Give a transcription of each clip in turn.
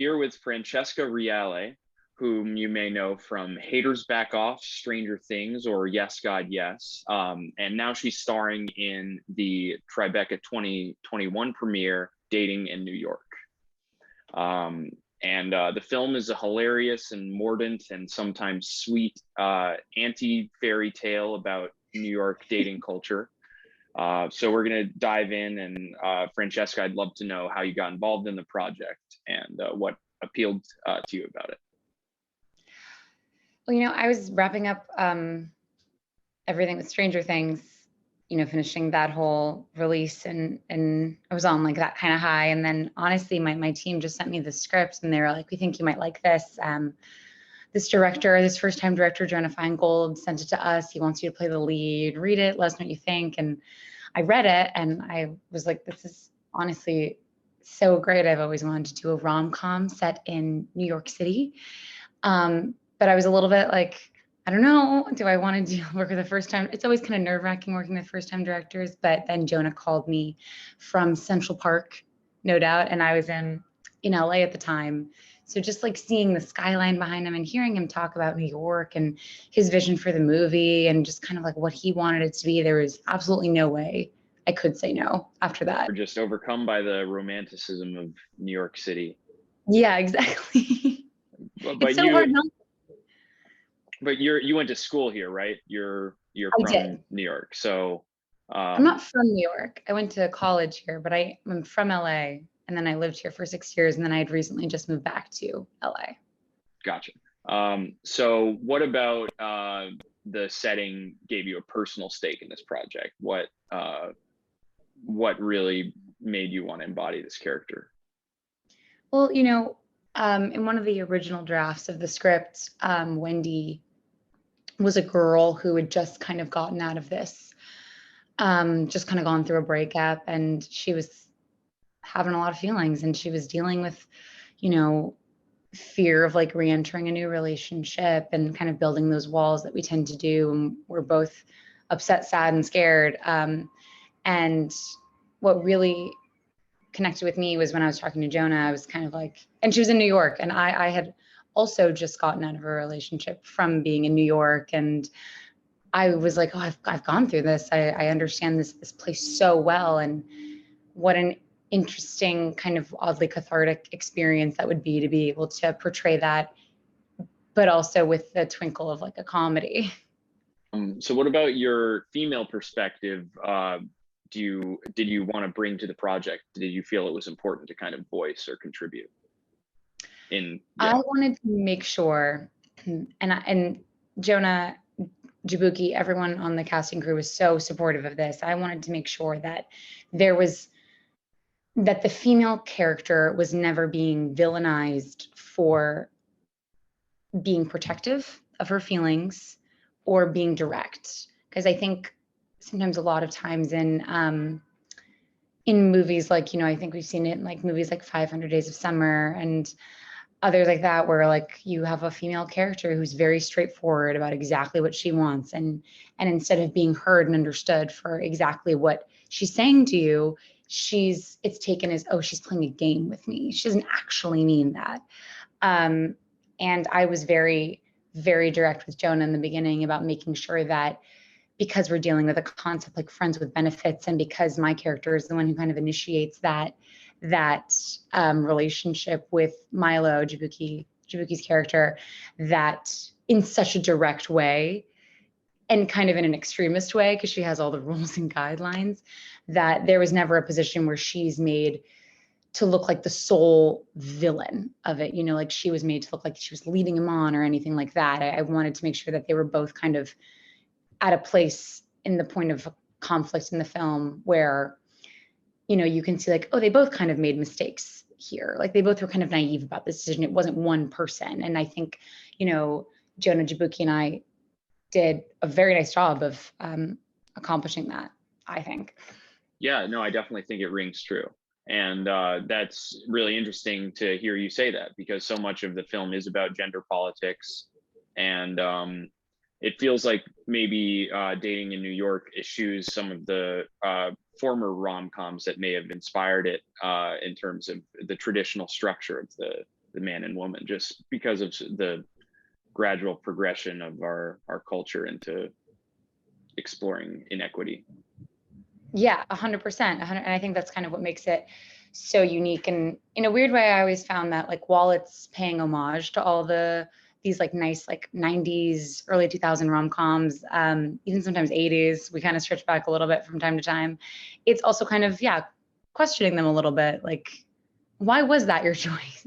here with Francesca Reale, whom you may know from Haters Back Off, Stranger Things, or Yes, God, Yes. And now she's starring in the Tribeca 2021 premiere, Dating in New York. The film is a hilarious and mordant and sometimes sweet anti-fairy tale about New York dating culture. So we're going to dive in, and Francesca, I'd love to know how you got involved in the project and what appealed to you about it. Well, I was wrapping up everything with Stranger Things, finishing that whole release, and I was on like that kind of high. And then honestly, my team just sent me the script, and they were like, "We think you might like this." This first-time director, Jonah sent it to us. He wants you to play the lead. Read it, let us know what you think. And I read it, and I was like, this is honestly so great. I've always wanted to do a rom-com set in New York City. But I was a little bit like, I don't know, do I want to work with a first-time? It's always kind of nerve-wracking working with first-time directors. But then Jonah called me from Central Park, no doubt, and I was in LA at the time. So just like seeing the skyline behind him and hearing him talk about New York and his vision for the movie and just kind of like what he wanted it to be, there was absolutely no way I could say no after that. We're just overcome by the romanticism of New York City. Yeah, exactly. But it's so hard not. But you went to school here, right? You're from New York, so. I'm not from New York. I went to college here, but I'm from LA. And then I lived here for 6 years, and then I had recently just moved back to LA. Gotcha. So what about the setting gave you a personal stake in this project? What really made you want to embody this character? Well, in one of the original drafts of the script, Wendy was a girl who had just kind of gotten out of this, just kind of gone through a breakup, and she was having a lot of feelings, and she was dealing with, fear of like re-entering a new relationship and kind of building those walls that we tend to do. And we're both upset, sad, and scared. And what really connected with me was when I was talking to Jonah, I was kind of like, and she was in New York, and I had also just gotten out of a relationship from being in New York. And I was like, oh, I've gone through this. I understand this place so well. And what an interesting kind of oddly cathartic experience that would be to be able to portray that, but also with the twinkle of like a comedy. So what about your female perspective? Did you want to bring to the project? Did you feel it was important to kind of voice or contribute? I wanted to make sure, and Jonah, Jabuki, everyone on the casting crew was so supportive of this. I wanted to make sure that that the female character was never being villainized for being protective of her feelings or being direct. Because I think sometimes a lot of times in movies like, I think we've seen it in like movies like 500 Days of Summer and others like that, where like you have a female character who's very straightforward about exactly what she wants. And instead of being heard and understood for exactly what she's saying to you, it's taken as, oh, she's playing a game with me. She doesn't actually mean that. And I was very, very direct with Jonah in the beginning about making sure that because we're dealing with a concept like friends with benefits, and because my character is the one who kind of initiates that relationship with Milo, Jabuki's character, that in such a direct way and kind of in an extremist way, because she has all the rules and guidelines, that there was never a position where she's made to look like the sole villain of it. Like she was made to look like she was leading him on or anything like that. I wanted to make sure that they were both kind of at a place in the point of conflict in the film where, you can see like, oh, they both kind of made mistakes here. Like they both were kind of naive about this decision. It wasn't one person. And I think, Jonah, Jabuki, and I did a very nice job of accomplishing that, I think. Yeah, no, I definitely think it rings true. And that's really interesting to hear you say that, because so much of the film is about gender politics. And it feels like maybe Dating in New York eschews some of the former rom-coms that may have inspired it in terms of the traditional structure of the man and woman, just because of the gradual progression of our culture into exploring inequity. Yeah, 100%. And I think that's kind of what makes it so unique. And in a weird way, I always found that like while it's paying homage to all these like nice like 90s, early 2000 rom-coms, even sometimes 80s, we kind of stretch back a little bit from time to time. It's also kind of, yeah, questioning them a little bit. Like, why was that your choice?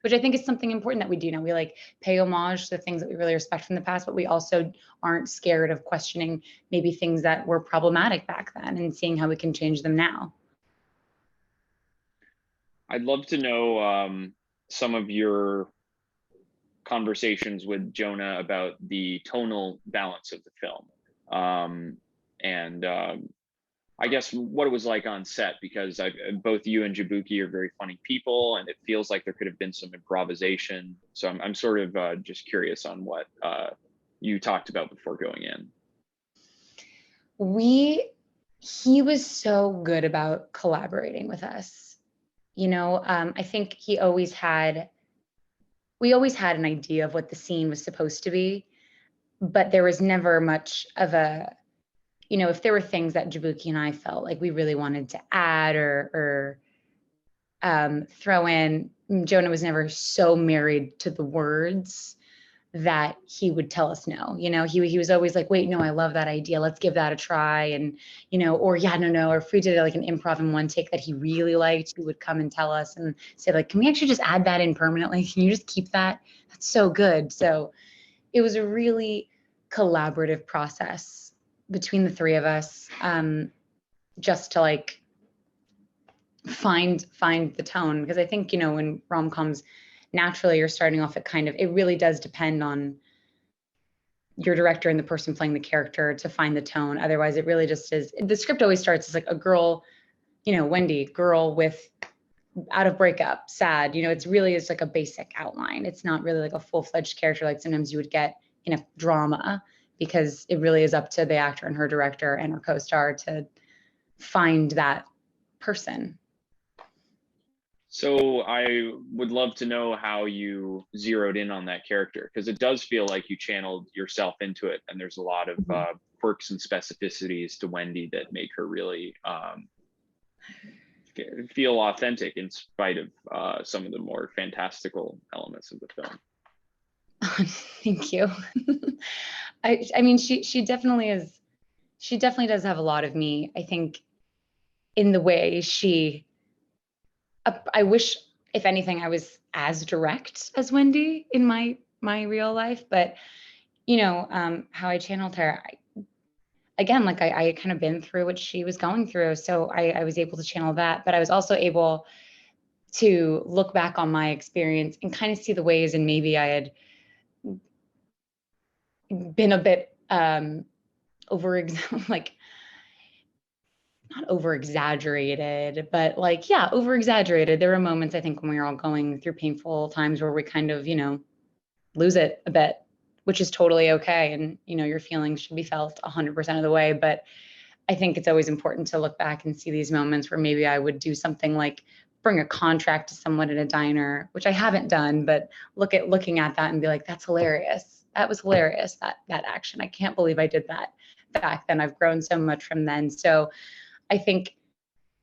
Which I think is something important that we do now. We like pay homage to the things that we really respect from the past, but we also aren't scared of questioning maybe things that were problematic back then and seeing how we can change them now. I'd love to know some of your conversations with Jonah about the tonal balance of the film, and I guess what it was like on set, because both you and Jabuki are very funny people, and it feels like there could have been some improvisation. So I'm sort of just curious on what you talked about before going in. He was so good about collaborating with us. You know, I think we always had an idea of what the scene was supposed to be, but there was never much of a, you know, if there were things that Jabuki and I felt like we really wanted to add or throw in, Jonah was never so married to the words that he would tell us no. You know, he was always like, wait, no, I love that idea. Let's give that a try. And, you know, or yeah, no. Or if we did like an improv in one take that he really liked, he would come and tell us and say like, can we actually just add that in permanently? Can you just keep that? That's so good. So it was a really collaborative process between the three of us, just to like find the tone. Because I think, you know, when rom-coms, naturally you're starting off at it really does depend on your director and the person playing the character to find the tone. Otherwise it really just is, the script always starts as like a girl, you know, Wendy, girl with out of breakup, sad, you know, it's really is like a basic outline. It's not really like a full-fledged character like sometimes you would get in a drama, because it really is up to the actor and her director and her co-star to find that person. So I would love to know how you zeroed in on that character, because it does feel like you channeled yourself into it, and there's a lot of quirks and specificities to Wendy that make her really feel authentic in spite of some of the more fantastical elements of the film. Thank you. I mean, she definitely is. She definitely does have a lot of me. I think in the way I wish, if anything, I was as direct as Wendy in my real life. But you know, how I channeled her, again, like I kind of been through what she was going through, so I was able to channel that. But I was also able to look back on my experience and kind of see the ways, and maybe I had been a bit like not over exaggerated, but like, yeah, over exaggerated. There were moments, I think, when we were all going through painful times where we kind of, you know, lose it a bit, which is totally okay. And, you know, your feelings should be felt 100% of the way. But I think it's always important to look back and see these moments where maybe I would do something like bring a contract to someone at a diner, which I haven't done, but looking at that and be like, that's hilarious. That was hilarious, that action. I can't believe I did that back then. I've grown so much from then. So I think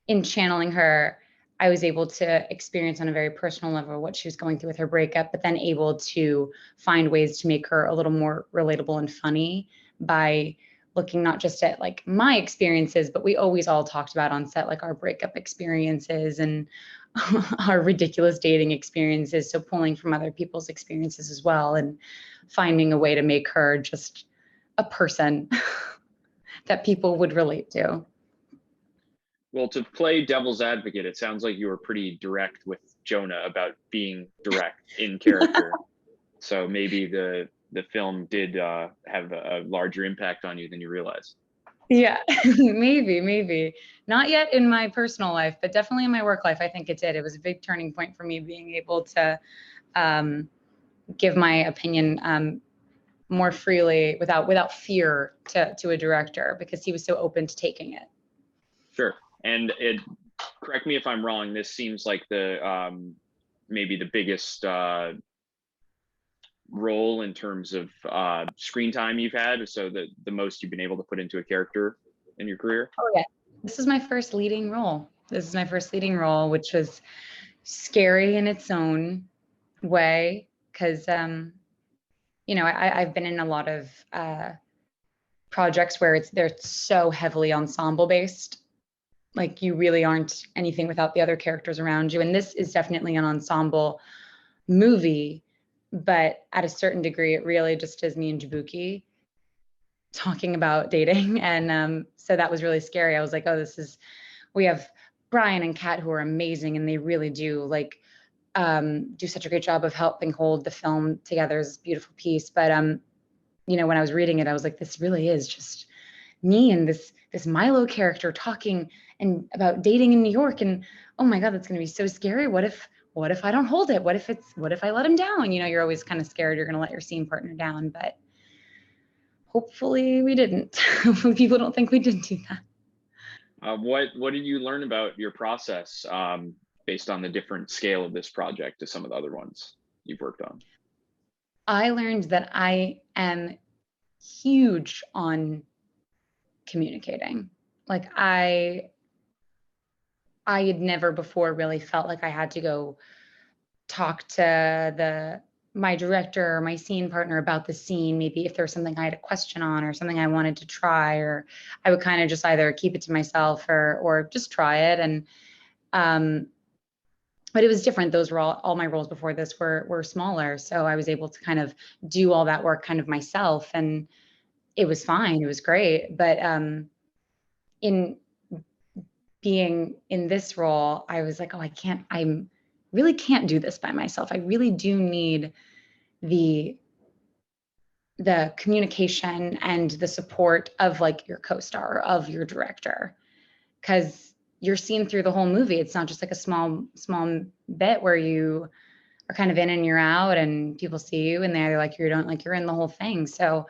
in channeling her, I was able to experience on a very personal level what she was going through with her breakup, but then able to find ways to make her a little more relatable and funny by looking not just at like my experiences, but we always all talked about on set, like our breakup experiences and our ridiculous dating experiences. So pulling from other people's experiences as well and finding a way to make her just a person that people would relate to. Well, to play devil's advocate, it sounds like you were pretty direct with Jonah about being direct in character. So maybe the film did have a larger impact on you than you realized. Yeah, maybe. Not yet in my personal life, but definitely in my work life, I think it did. It was a big turning point for me being able to give my opinion more freely without fear to a director, because he was so open to taking it. Sure. And correct me if I'm wrong, this seems like the maybe the biggest role in terms of screen time you've had? So the most you've been able to put into a character in your career? Oh yeah, this is my first leading role. This is my first leading role, which was scary in its own way, because I've been in a lot of projects where they're so heavily ensemble based. Like you really aren't anything without the other characters around you. And this is definitely an ensemble movie, but at a certain degree, it really just is me and Jabuki talking about dating. And so that was really scary. I was like, oh, we have Brian and Kat who are amazing, and they really do do such a great job of helping hold the film together as a beautiful piece. But when I was reading it, I was like, this really is just me and this Milo character talking and about dating in New York. And oh my God, that's going to be so scary. What if I don't hold it? What if I let him down? You're always kind of scared you're going to let your scene partner down, but hopefully we didn't. Hopefully people don't think we did do that. What did you learn about your process based on the different scale of this project to some of the other ones you've worked on? I learned that I am huge on communicating. Like I had never before really felt like I had to go talk to my director or my scene partner about the scene, maybe if there was something I had a question on or something I wanted to try, or I would kind of just either keep it to myself or just try it. And but it was different. Those were all my roles before this were smaller, so I was able to kind of do all that work kind of myself, and it was fine. It was great. But in being in this role, I was like, oh, I really can't do this by myself. I really do need the communication and the support of like your co-star, of your director, because you're seen through the whole movie. It's not just like a small bit where you are kind of in and you're out and people see you and they're like, you don't, like, you're in the whole thing. So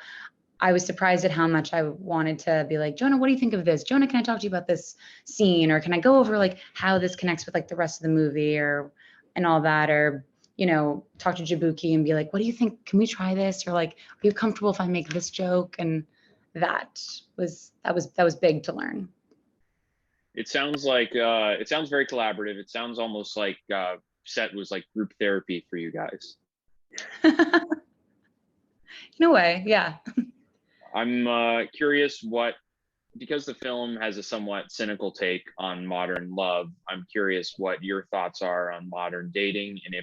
I was surprised at how much I wanted to be like, Jonah, what do you think of this? Jonah, can I talk to you about this scene? Or can I go over like how this connects with like the rest of the movie and all that? Or, talk to Jabuki and be like, what do you think? Can we try this? Or like, are you comfortable if I make this joke? And that was big to learn. It sounds very collaborative. It sounds almost like set was like group therapy for you guys. In a way, yeah. I'm curious because the film has a somewhat cynical take on modern love, I'm curious what your thoughts are on modern dating and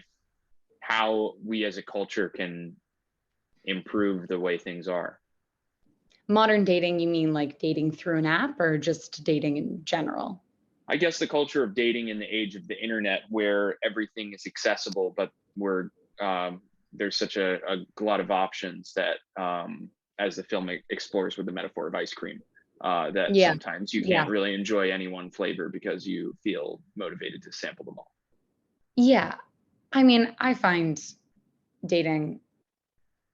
how we as a culture can improve the way things are. Modern dating, you mean like dating through an app or just dating in general? I guess the culture of dating in the age of the internet where everything is accessible, but there's such a lot of options that as the film explores with the metaphor of ice cream, that sometimes you can't really enjoy any one flavor because you feel motivated to sample them all. Yeah. I mean, I find dating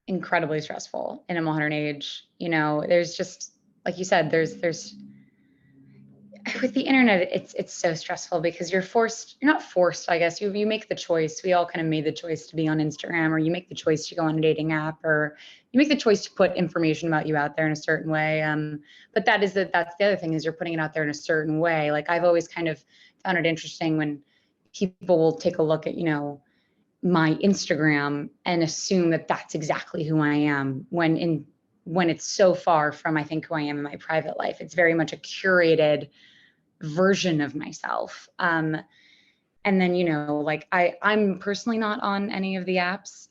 incredibly stressful in a modern age. There's just, like you said, there's with the internet, it's so stressful because you're not forced, I guess. You make the choice. We all kind of made the choice to be on Instagram, or you make the choice to go on a dating app, or you make the choice to put information about you out there in a certain way. But that's the other thing, is you're putting it out there in a certain way. Like I've always kind of found it interesting when people will take a look at, my Instagram and assume that that's exactly who I am when it's so far from, I think, who I am in my private life. It's very much a curated version of myself. And then, like I'm personally not on any of the apps.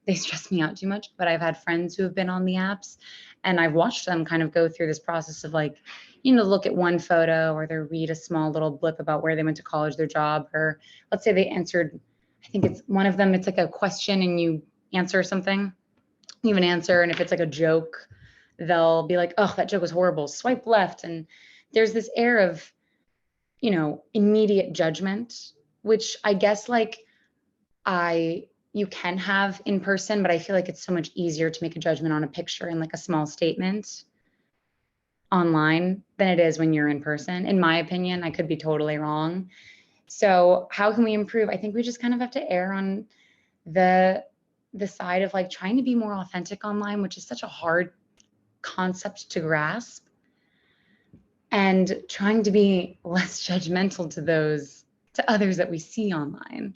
They stress me out too much, but I've had friends who have been on the apps and I've watched them kind of go through this process of like, look at one photo or they read a small little blip about where they went to college, their job, or let's say they answered, I think it's one of them, it's like a question and you answer something, you have an answer. And if it's like a joke, they'll be like, oh, that joke was horrible, swipe left. And there's this air of, immediate judgment, which I guess like you can have in person, but I feel like it's so much easier to make a judgment on a picture and like a small statement online than it is when you're in person. In my opinion, I could be totally wrong. So how can we improve? I think we just kind of have to err on the side of like trying to be more authentic online, which is such a hard concept to grasp, and trying to be less judgmental to others that we see online.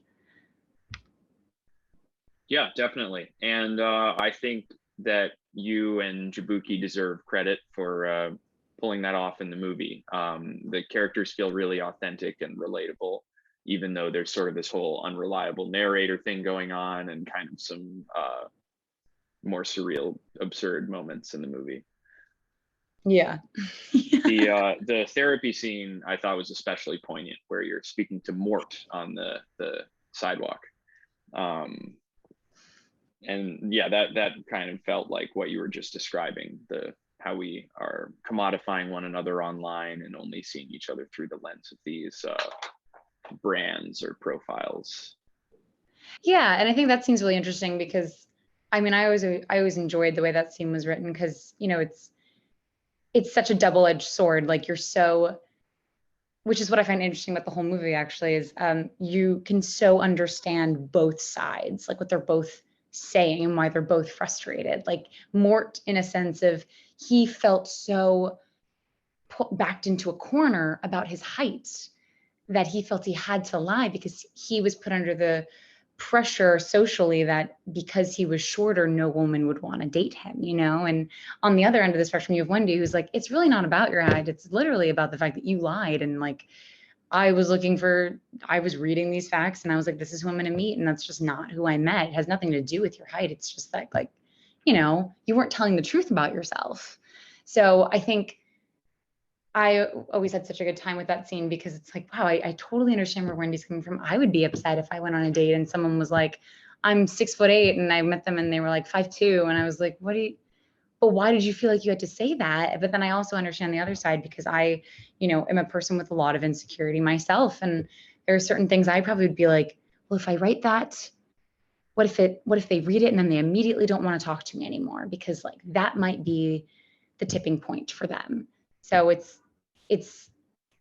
Yeah, definitely. And I think that you and Jabuki deserve credit for pulling that off in the movie. The characters feel really authentic and relatable, even though there's sort of this whole unreliable narrator thing going on and kind of some more surreal, absurd moments in the movie. Yeah. The therapy scene I thought was especially poignant, where you're speaking to Mort on the sidewalk. And yeah, that kind of felt like what you were just describing, how we are commodifying one another online and only seeing each other through the lens of these brands or profiles. Yeah, and I think that seems really interesting because I mean, I always enjoyed the way that scene was written because, you know, it's such a double-edged sword. Like which is what I find interesting about the whole movie actually is you can so understand both sides, like what they're both saying and why they're both frustrated. Like Mort, in a sense of he felt so backed into a corner about his height that he felt he had to lie because he was put under the pressure socially that because he was shorter, no woman would want to date him, you know? And on the other end of the spectrum, you have Wendy who's like, it's really not about your height. It's literally about the fact that you lied. And like, I was reading these facts and I was like, this is who I'm going to meet. And that's just not who I met. It has nothing to do with your height. It's just like, you know, you weren't telling the truth about yourself. So I think I always had such a good time with that scene because it's like, wow, I totally understand where Wendy's coming from. I would be upset if I went on a date and someone was like, I'm 6'8" and I met them and they were like 5'2", and I was like, but why did you feel like you had to say that? But then I also understand the other side because I, you know, am a person with a lot of insecurity myself. And there are certain things I probably would be like, well, if I write that, what if they read it and then they immediately don't want to talk to me anymore? Because like that might be the tipping point for them. So it's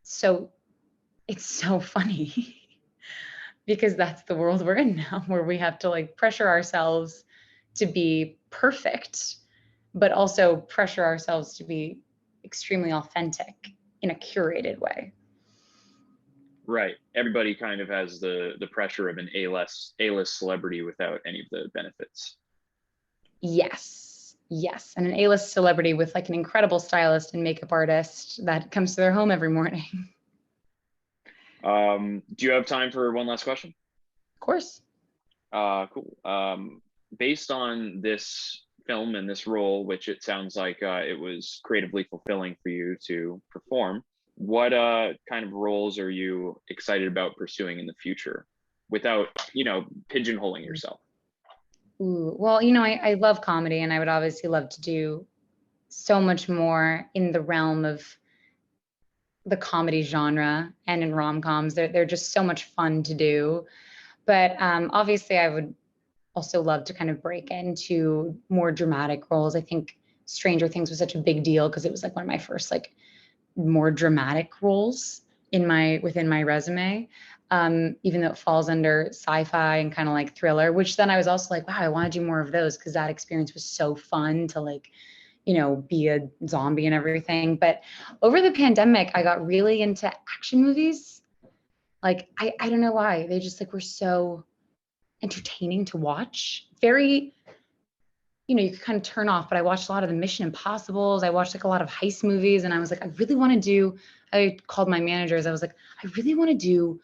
so funny because that's the world we're in now, where we have to like pressure ourselves to be perfect, but also pressure ourselves to be extremely authentic in a curated way. Right. Everybody kind of has the pressure of an A-list celebrity without any of the benefits. Yes. And an A-list celebrity with like an incredible stylist and makeup artist that comes to their home every morning. Do you have time for one last question? Of course. Cool. Based on this film and this role, which it sounds like it was creatively fulfilling for you to perform, what kind of roles are you excited about pursuing in the future without, you know, pigeonholing yourself? Ooh, well, you know, I love comedy and I would obviously love to do so much more in the realm of the comedy genre and in rom-coms. They're just so much fun to do. But obviously I would also love to kind of break into more dramatic roles. I think Stranger Things was such a big deal because it was like one of my first like more dramatic roles within my resume. Even though it falls under sci-fi and kind of like thriller, which then I was also like, wow, I want to do more of those because that experience was so fun to like, you know, be a zombie and everything. But over the pandemic, I got really into action movies. Like, I don't know why. They just like were so entertaining to watch. Very, you know, you could kind of turn off, but I watched a lot of the Mission Impossibles. I watched like a lot of heist movies and I was like, I called my managers. I was like, I really want to do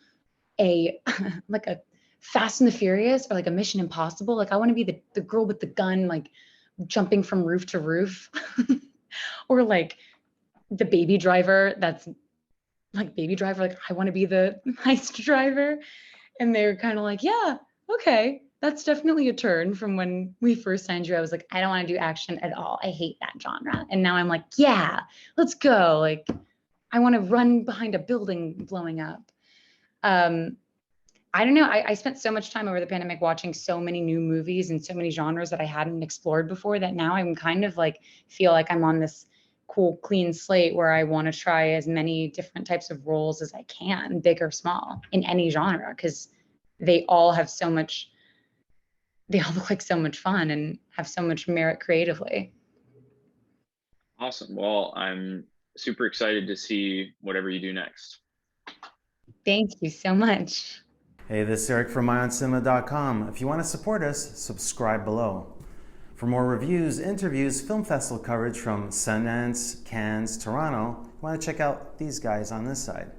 a like a Fast and the Furious or like a Mission Impossible. Like I want to be the girl with the gun, like jumping from roof to roof. Or like the Baby Driver, that's like Baby Driver, like I want to be the heist driver. And they were kind of like, yeah, okay, that's definitely a turn from when we first signed you. I was like, I don't want to do action at all. I hate that genre. And now I'm like, yeah, let's go. Like I want to run behind a building blowing up. I don't know. I spent so much time over the pandemic watching so many new movies and so many genres that I hadn't explored before that now I'm kind of like feel like I'm on this cool, clean slate where I want to try as many different types of roles as I can, big or small, in any genre, because they all look like so much fun and have so much merit creatively. Awesome. Well, I'm super excited to see whatever you do next. Thank you so much. Hey, this is Eric from IONCINEMA.com. If you want to support us, subscribe below. For more reviews, interviews, film festival coverage from Sundance, Cannes, Toronto, you want to check out these guys on this side.